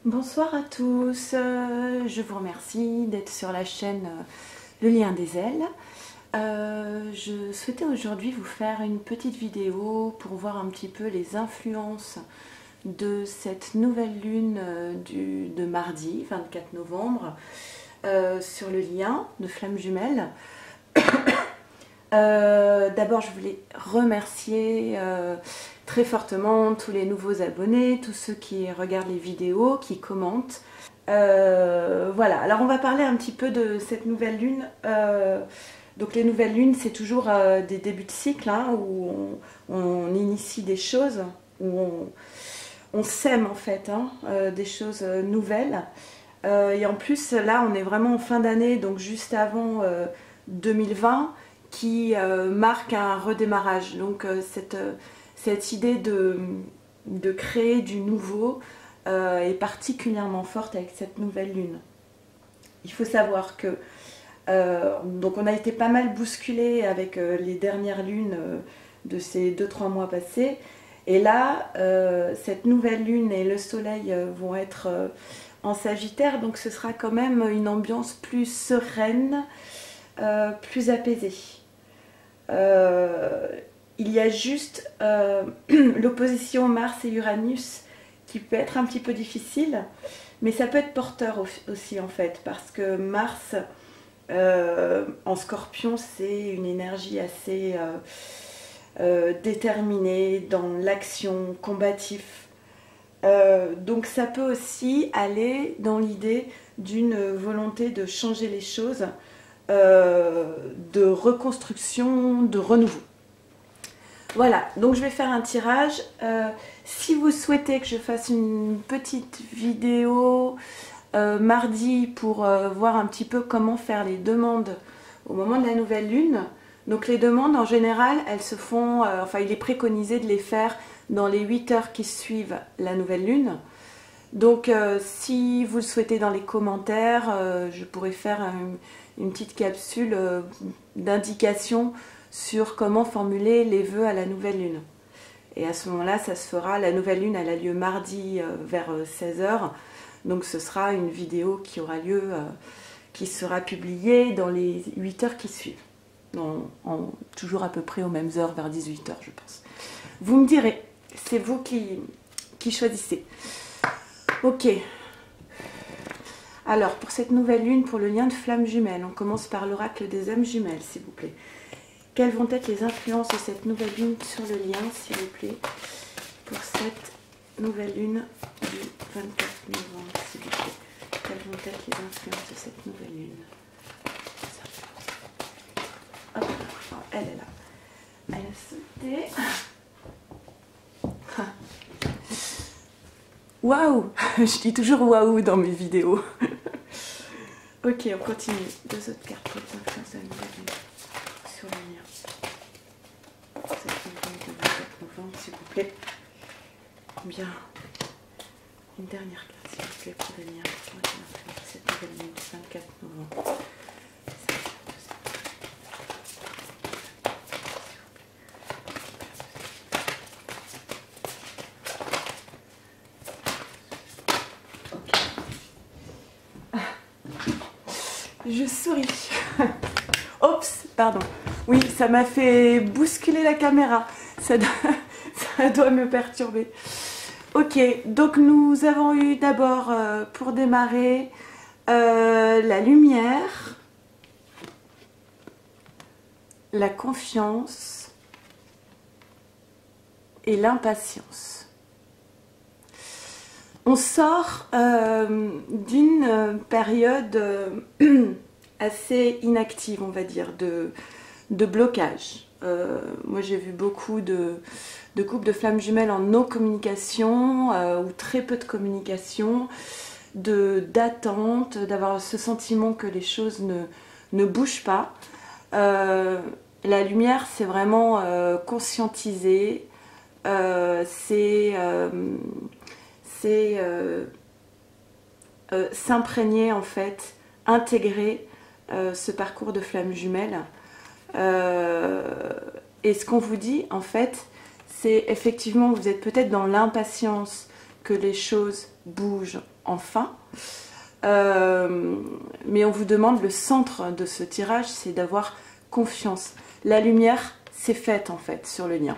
Bonsoir à tous, je vous remercie d'être sur la chaîne Le Lien des Ailes. Je souhaitais aujourd'hui vous faire une petite vidéo pour voir un petit peu les influences de cette nouvelle lune de mardi 24 novembre sur le lien de flammes jumelles. D'abord je voulais remercier très fortement tous les nouveaux abonnés, tous ceux qui regardent les vidéos, qui commentent. Voilà, alors on va parler un petit peu de cette nouvelle lune. Donc les nouvelles lunes, c'est toujours des débuts de cycle hein, où on initie des choses, où on sème en fait hein, des choses nouvelles. Et en plus là on est vraiment en fin d'année, donc juste avant 2020, qui marque un redémarrage. Donc cette idée de créer du nouveau est particulièrement forte avec cette nouvelle lune. Il faut savoir que donc on a été pas mal bousculé avec les dernières lunes de ces 2-3 mois passés. Et là, cette nouvelle lune et le soleil vont être en Sagittaire, donc ce sera quand même une ambiance plus sereine, plus apaisée. Il y a juste l'opposition Mars et Uranus qui peut être un petit peu difficile, mais ça peut être porteur aussi en fait, parce que Mars en Scorpion, c'est une énergie assez déterminée dans l'action, combatif. Donc ça peut aussi aller dans l'idée d'une volonté de changer les choses, de reconstruction, de renouveau. Voilà, donc je vais faire un tirage. Si vous souhaitez que je fasse une petite vidéo mardi pour voir un petit peu comment faire les demandes au moment de la nouvelle lune. Donc les demandes en général, elles se font, enfin il est préconisé de les faire dans les 8 heures qui suivent la nouvelle lune. Donc si vous le souhaitez dans les commentaires, je pourrais faire une petite capsule d'indication sur comment formuler les vœux à la nouvelle lune. Et à ce moment-là, ça se fera, la nouvelle lune elle a lieu mardi vers 16 h. Donc ce sera une vidéo qui aura lieu, qui sera publiée dans les 8 heures qui suivent. Toujours à peu près aux mêmes heures, vers 18 h je pense. Vous me direz, c'est vous qui choisissez. Ok. Alors pour cette nouvelle lune, pour le lien de flammes jumelles, on commence par l'oracle des âmes jumelles, s'il vous plaît. Quelles vont être les influences de cette nouvelle lune sur le lien, s'il vous plaît, pour cette nouvelle lune du 24 novembre, s'il vous plaît. Quelles vont être les influences de cette nouvelle lune? Hop, oh, elle est là. Elle a sauté. Waouh! Je dis toujours waouh dans mes vidéos. Ok, on continue. Deux autres cartes pour les influences de la nouvelle lune sur le lien. Cette nouvelle lune du 24 novembre, s'il vous plaît. Bien. Une dernière carte, s'il vous plaît, pour venir cette nouvelle lune du 24 novembre. Ok. Je souris. Oups, pardon. Oui, ça m'a fait bousculer la caméra. Ça doit me perturber. Ok, donc nous avons eu d'abord, pour démarrer, la lumière, la confiance et l'impatience. On sort d'une période assez inactive, on va dire, de blocage. Moi j'ai vu beaucoup de couples de flammes jumelles en non-communication ou très peu de communication, d'attente, d'avoir ce sentiment que les choses ne bougent pas. La lumière, c'est vraiment conscientiser, c'est s'imprégner en fait, intégrer ce parcours de flammes jumelles. Et ce qu'on vous dit en fait, c'est effectivement, vous êtes peut-être dans l'impatience que les choses bougent enfin. Mais on vous demande, le centre de ce tirage, c'est d'avoir confiance. La lumière, c'est faite en fait sur le lien.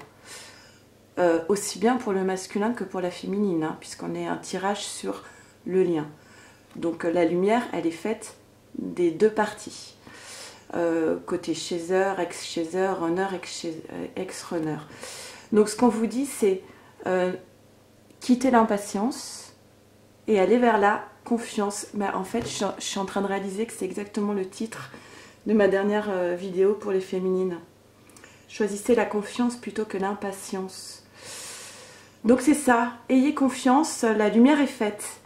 Aussi bien pour le masculin que pour la féminine, hein, puisqu'on est un tirage sur le lien. Donc la lumière, elle est faite des deux parties. Côté chaser, ex-chaser, runner, ex-runner. Donc ce qu'on vous dit, c'est quitter l'impatience et aller vers la confiance. Mais en fait, je suis en train de réaliser que c'est exactement le titre de ma dernière vidéo pour les féminines. Choisissez la confiance plutôt que l'impatience. Donc c'est ça, ayez confiance, la lumière est faite.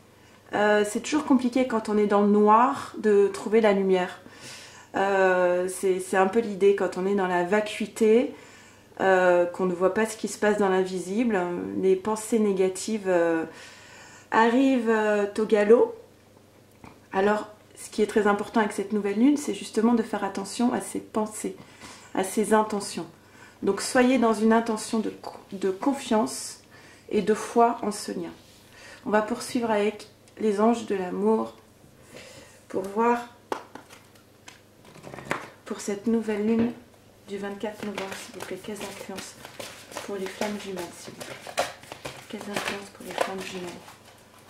C'est toujours compliqué quand on est dans le noir de trouver la lumière. C'est un peu l'idée quand on est dans la vacuité, qu'on ne voit pas ce qui se passe dans l'invisible. Les pensées négatives arrivent au galop. Alors, ce qui est très important avec cette nouvelle lune, c'est justement de faire attention à ses pensées, à ses intentions. Donc, soyez dans une intention de confiance et de foi en ce lien. On va poursuivre avec les anges de l'amour pour voir pour cette nouvelle lune du 24 novembre, s'il vous plaît, quelles influences pour les flammes jumelles, s'il vous plaît. Quelles influences pour les flammes jumelles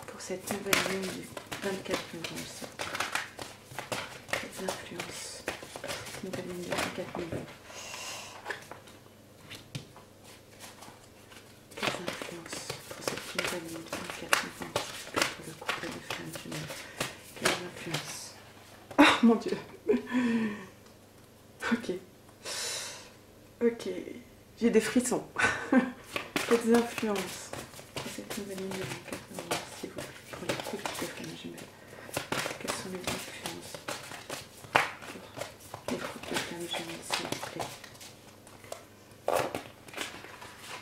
pour cette nouvelle lune du 24 novembre, s'il vous plaît. Quelles influences pour cette nouvelle lune du 24 novembre. Quelles influences pour cette nouvelle lune du 24 novembre, s'il vous plaît, pour le couple de flammes jumelles. Quelles influences. Oh mon Dieu. Ok. Ok. J'ai des frissons. Quelles influences pour cette nouvelle lune de 24 novembre, s'il vous plaît, pour le couple de flammes jumelles. Quelles sont les influences pour les couples de flammes jumelles, s'il vous plaît.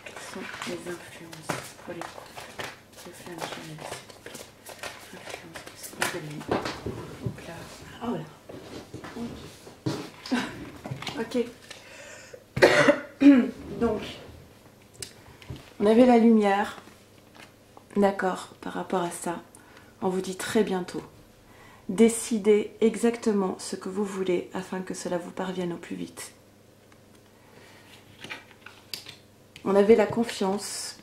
Quelles sont les influences pour les couples de flammes jumelles, s'il vous plaît. Influences pour cette nouvelle lune. Donc là. Oh là. Ok. Donc, on avait la lumière, d'accord, par rapport à ça. On vous dit très bientôt. Décidez exactement ce que vous voulez afin que cela vous parvienne au plus vite. On avait la confiance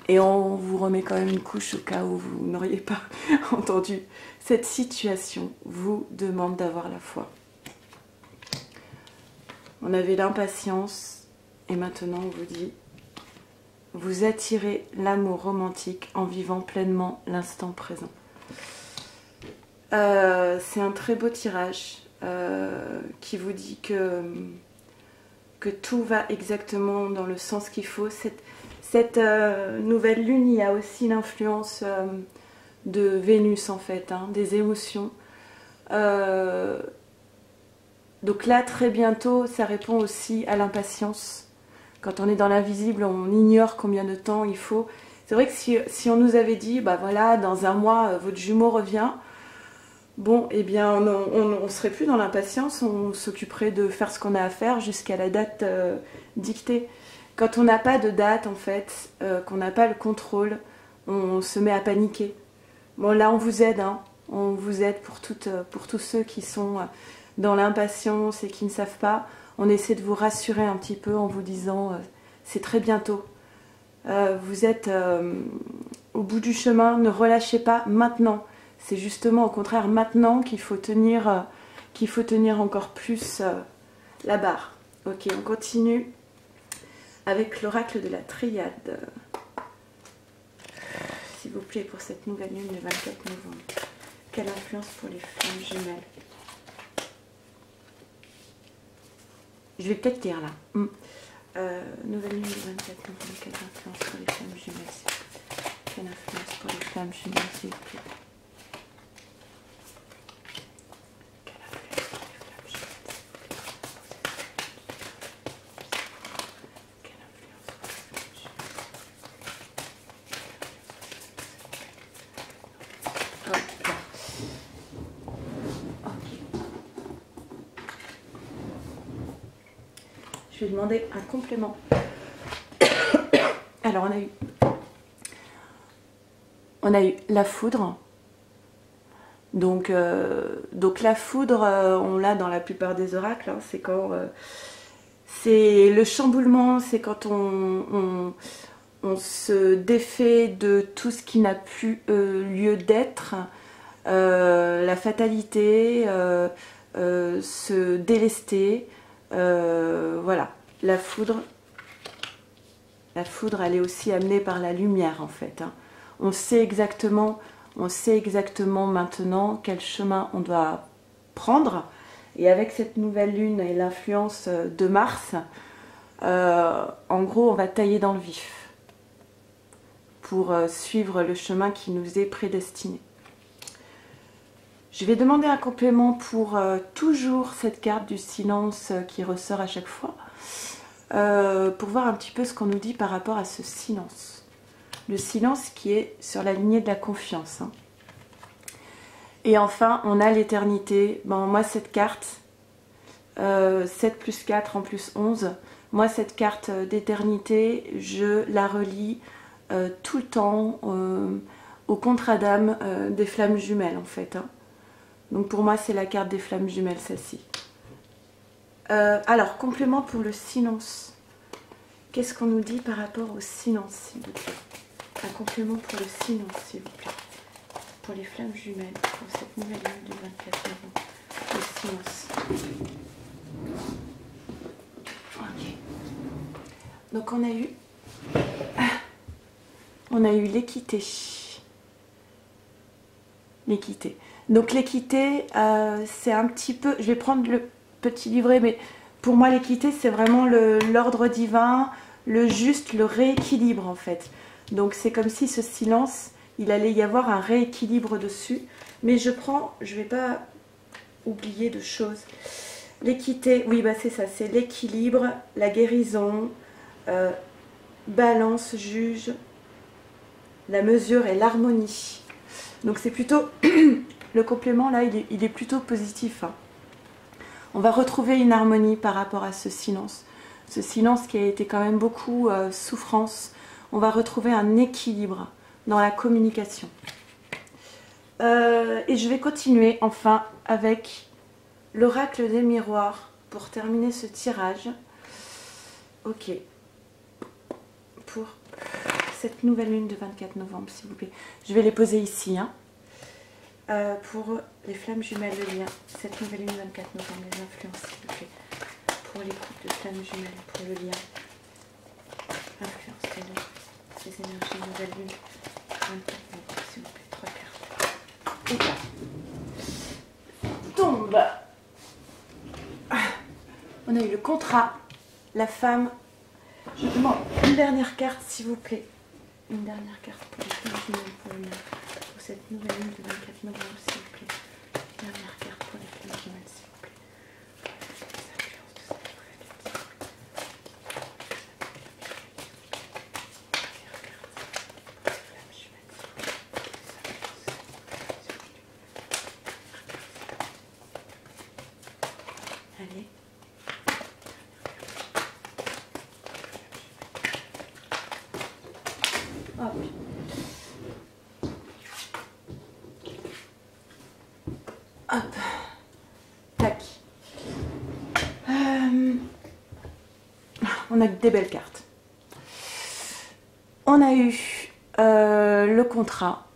et on vous remet quand même une couche au cas où vous n'auriez pas entendu. Cette situation vous demande d'avoir la foi. On avait l'impatience et maintenant on vous dit vous attirez l'amour romantique en vivant pleinement l'instant présent. C'est un très beau tirage qui vous dit que tout va exactement dans le sens qu'il faut. Cette nouvelle lune, il y a aussi l'influence de Vénus en fait, hein, des émotions. Donc là, très bientôt, ça répond aussi à l'impatience. Quand on est dans l'invisible, on ignore combien de temps il faut. C'est vrai que si on nous avait dit, bah voilà, dans un mois, votre jumeau revient, bon, eh bien, on ne serait plus dans l'impatience, on s'occuperait de faire ce qu'on a à faire jusqu'à la date dictée. Quand on n'a pas de date, en fait, qu'on n'a pas le contrôle, on se met à paniquer. Bon, là, on vous aide, hein. On vous aide pour tous ceux qui sont dans l'impatience et qui ne savent pas. On essaie de vous rassurer un petit peu en vous disant c'est très bientôt. Vous êtes au bout du chemin, ne relâchez pas maintenant. C'est justement au contraire maintenant qu'il faut tenir encore plus la barre. Ok, on continue avec l'oracle de la Triade. S'il vous plaît, pour cette nouvelle lune le 24 novembre. Quelle influence pour les flammes jumelles? Je vais peut-être lire là. Nouvelle lune du 24 novembre. Quelle influence pour les flammes jumelles, s'il vous plaît? Quelle influence pour les flammes jumelles, s'il vous plaît? Je vais demander un complément. Alors on a eu la foudre, Donc la foudre, on l'a dans la plupart des oracles, hein, c'est quand c'est le chamboulement, c'est quand on se défait de tout ce qui n'a plus lieu d'être, la fatalité, se délester, voilà. La foudre, elle est aussi amenée par la lumière en fait, hein. On sait exactement maintenant quel chemin on doit prendre. Et avec cette nouvelle lune et l'influence de Mars, en gros, on va tailler dans le vif pour suivre le chemin qui nous est prédestiné. Je vais demander un complément pour toujours cette carte du silence qui ressort à chaque fois, pour voir un petit peu ce qu'on nous dit par rapport à ce silence. Le silence qui est sur la lignée de la confiance, hein. Et enfin, on a l'éternité. Bon, moi, cette carte, 7 plus 4 en plus 11, moi, cette carte d'éternité, je la relie tout le temps au contrat d'âme des flammes jumelles, en fait, hein. Donc, pour moi, c'est la carte des flammes jumelles, celle-ci. Alors, complément pour le silence. Qu'est-ce qu'on nous dit par rapport au silence, s'il vous plaît? Un complément pour le silence, s'il vous plaît. Pour les flammes jumelles, pour cette nouvelle lune du 24 novembre. Le silence. Ok. Donc on a eu l'équité. L'équité. Donc l'équité, c'est un petit peu... Je vais prendre le petit livret, mais pour moi l'équité, c'est vraiment l'ordre divin, le juste, le rééquilibre en fait. Donc c'est comme si ce silence, il allait y avoir un rééquilibre dessus. Mais je ne vais pas oublier de choses. L'équité, oui, bah c'est ça, c'est l'équilibre, la guérison, balance, juge, la mesure et l'harmonie. Donc c'est plutôt, le complément là, il est plutôt positif, hein. On va retrouver une harmonie par rapport à ce silence. Ce silence qui a été quand même beaucoup souffrance. On va retrouver un équilibre dans la communication. Et je vais continuer enfin avec l'oracle des miroirs pour terminer ce tirage. Ok. Pour cette nouvelle lune de 24 novembre, s'il vous plaît. Je vais les poser ici, hein. Pour les flammes jumelles, le lien. Cette nouvelle lune 24 novembre, les influences, s'il vous plaît. Pour les couples de flammes jumelles, pour le lien. Influence, les énergies nouvelle lune 24 novembre, s'il vous plaît. 3 cartes. Et là. Tombe. On a eu le contrat, la femme. Je demande une dernière carte, s'il vous plaît. Une dernière carte pour les flammes jumelles, pour le lien. Pour cette nouvelle lune de 24 novembre, s'il vous plaît. Dernière carte pour les flammes jumelles, s'il vous plaît. Allez. Hop. Hop. Tac. On a des belles cartes. On a eu le contrat.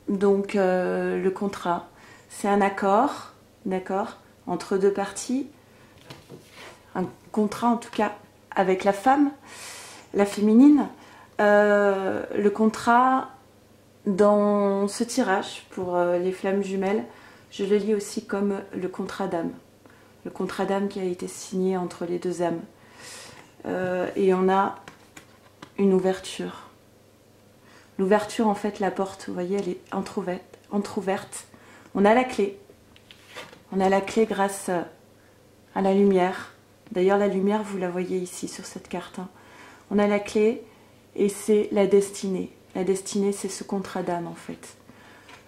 Donc le contrat, c'est un accord, d'accord, entre deux parties. Un contrat en tout cas avec la femme, la féminine. Le contrat dans ce tirage pour les flammes jumelles, je le lis aussi comme le contrat d'âme. Le contrat d'âme qui a été signé entre les deux âmes. Et on a une ouverture. L'ouverture, en fait, la porte, vous voyez, elle est entrouverte. On a la clé. On a la clé grâce à la lumière. D'ailleurs, la lumière, vous la voyez ici sur cette carte, hein. On a la clé et c'est la destinée. La destinée, c'est ce contrat d'âme, en fait.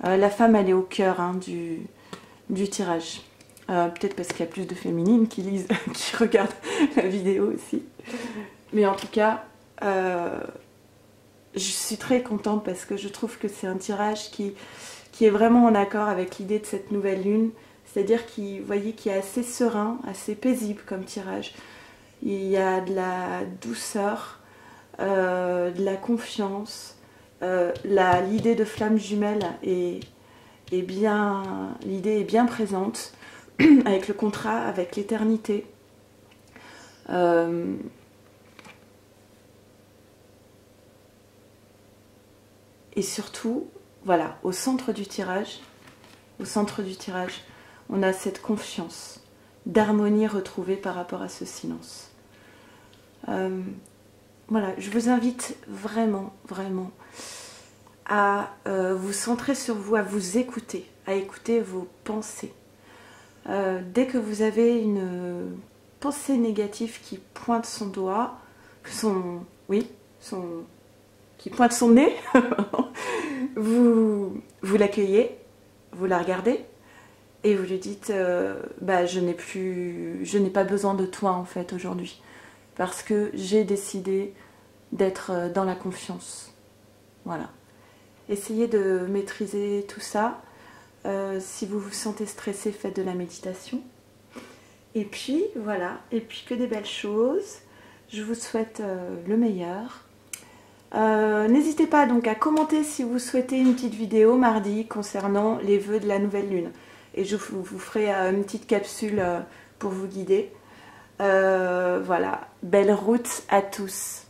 La femme, elle est au cœur, hein, du tirage. Peut-être parce qu'il y a plus de féminines qui lisent, qui regardent la vidéo aussi. Mais en tout cas, je suis très contente parce que je trouve que c'est un tirage qui qui est vraiment en accord avec l'idée de cette nouvelle lune. C'est-à-dire qu'il, vous voyez, qu'il est assez serein, assez paisible comme tirage. Il y a de la douceur, de la confiance. L'idée de flamme jumelle l'idée est bien présente avec le contrat, avec l'éternité. Et surtout, voilà, au centre du tirage, on a cette confiance d'harmonie retrouvée par rapport à ce silence. Voilà, je vous invite vraiment, vraiment à vous centrer sur vous, à vous écouter, à écouter vos pensées. Dès que vous avez une pensée négative qui pointe son doigt, qui pointe son nez, vous l'accueillez, vous la regardez et vous lui dites je n'ai pas besoin de toi en fait aujourd'hui parce que j'ai décidé d'être dans la confiance. Voilà. Essayez de maîtriser tout ça. Si vous vous sentez stressé, faites de la méditation. Et puis voilà, et puis que des belles choses. Je vous souhaite le meilleur. N'hésitez pas donc à commenter si vous souhaitez une petite vidéo mardi concernant les vœux de la nouvelle lune. Et je vous ferai une petite capsule pour vous guider. Voilà, belle route à tous.